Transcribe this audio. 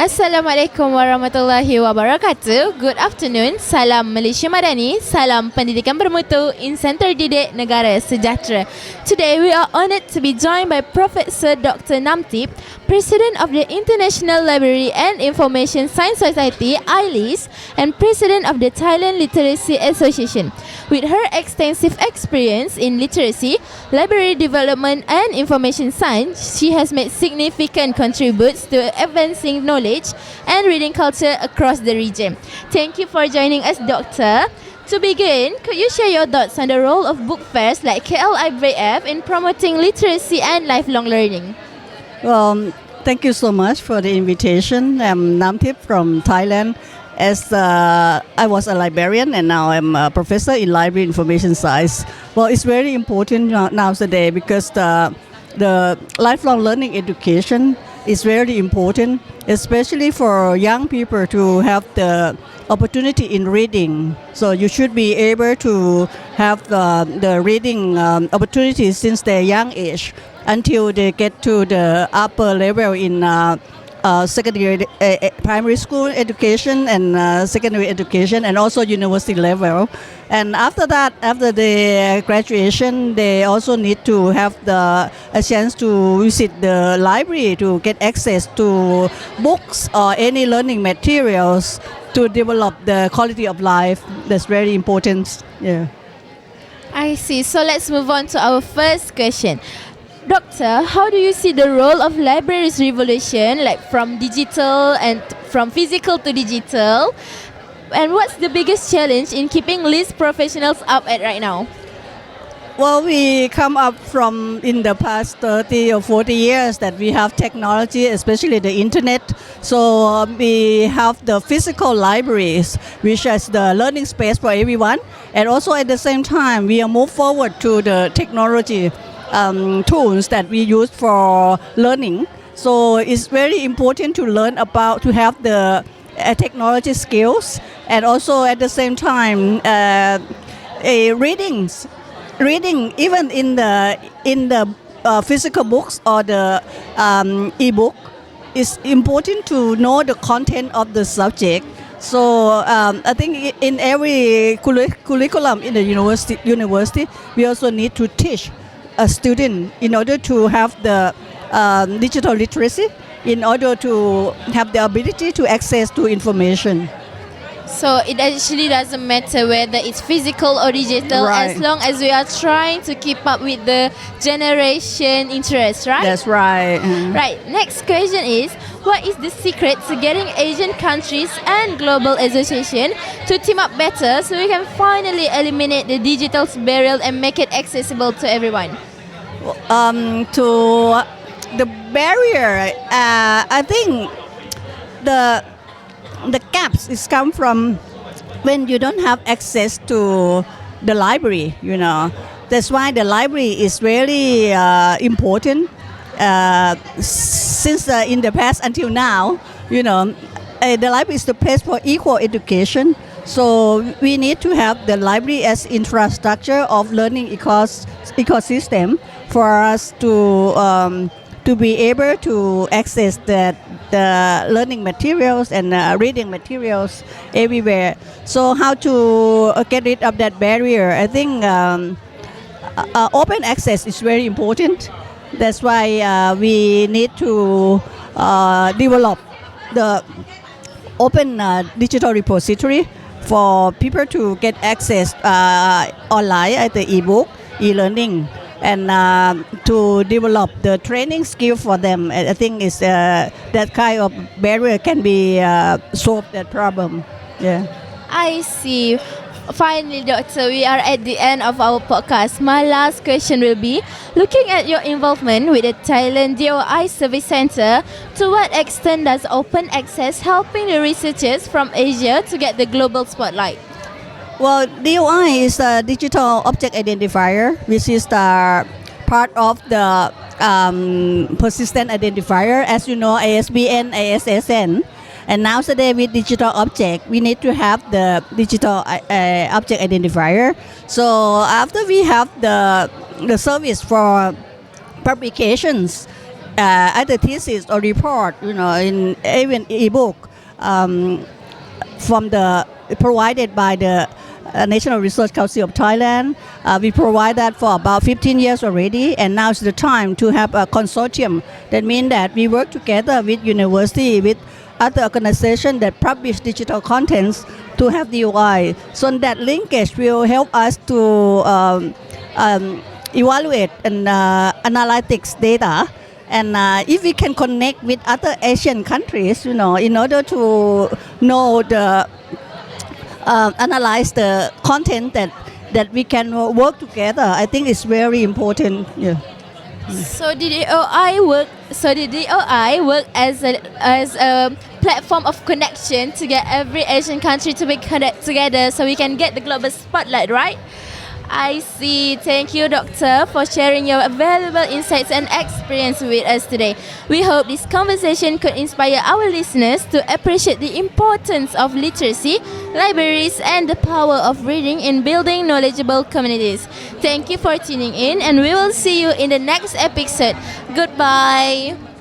Assalamualaikum warahmatullahi wabarakatuh. Good afternoon. Salam Malaysia Madani. Salam pendidikan bermutu. Insan terdidik negara sejahtera. Today we are honoured to be joined by Professor Dr. Namtip, President of the International Library and Information Science Society (ILIS) and President of the Thailand Literacy Association. With her extensive experience in literacy, library development and information science, she has made significant contributions to advancing knowledge and reading culture across the region. Thank you for joining us, Doctor. To begin, could you share your thoughts on the role of book fairs like KLIBF in promoting literacy and lifelong learning? Well, thank you so much for the invitation. I'm Namtip from Thailand. I was a librarian and now I'm a professor in library information science. Well, it's very important nowadays because the lifelong learning education is very important, especially for young people to have the opportunity in reading. So you should be able to have the reading opportunities since their young age until they get to the upper level in secondary, primary school education and secondary education, and also university level. And after that, after the graduation, they also need to have a chance to visit the library to get access to books or any learning materials to develop the quality of life. That's very important. Yeah. I see. So let's move on to our first question. Doctor, how do you see the role of libraries revolution, like from digital and from physical to digital? And what's the biggest challenge in keeping LIS professionals up at right now? Well, we come up from in the past 30 or 40 years that we have technology, especially the internet. So we have the physical libraries, which is the learning space for everyone. And also at the same time, we are move forward to the technology tools that we use for learning. So it's very important to learn about, to have the technology skills, and also at the same time reading even in the physical books or the e-book. It's important to know the content of the subject. So I think in every curriculum in the university, we also need to teach a student in order to have the digital literacy, in order to have the ability to access to information. So it actually doesn't matter whether it's physical or digital, Right. as long as we are trying to keep up with the generation interest, right? That's right. Right. Next question is, what is the secret to getting Asian countries and global association to team up better so we can finally eliminate the digital barrier and make it accessible to everyone? To the barrier, I think the gaps is come from when you don't have access to the library. That's why the library is very important. Since in the past until now, the library is the place for equal education. So we need to have the library as infrastructure of learning ecosystem for us to be able to access the learning materials and reading materials everywhere. So how to get rid of that barrier? I think open access is very important. That's why we need to develop the open digital repository for people to get access online at the e-book, e-learning, and to develop the training skill for them. I think is that kind of barrier can be solved that problem. Yeah. I see. Finally, Doctor, we are at the end of our podcast. My last question will be, looking at your involvement with the Thailand DOI Service Center, to what extent does open access helping the researchers from Asia to get the global spotlight? Well, DOI is a digital object identifier, which is the part of the persistent identifier. As you know, ASBN, ASSN. And nowadays with digital object, we need to have the digital object identifier. So after we have the service for publications either thesis or report, in even ebook from the provided by the National Research Council of Thailand. We provide that for about 15 years already, and now is the time to have a consortium. That means that we work together with university, with other organizations that publish digital contents to have DOI. So that linkage will help us to evaluate and analytics data. And if we can connect with other Asian countries, in order to know the analyze the content that we can work together, I think it's very important. Yeah. So the DOI work as a platform of connection to get every Asian country to be connected together, so we can get the global spotlight, right? I see. Thank you, Doctor, for sharing your valuable insights and experience with us today. We hope this conversation could inspire our listeners to appreciate the importance of literacy, libraries, and the power of reading in building knowledgeable communities. Thank you for tuning in, and we will see you in the next episode. Goodbye.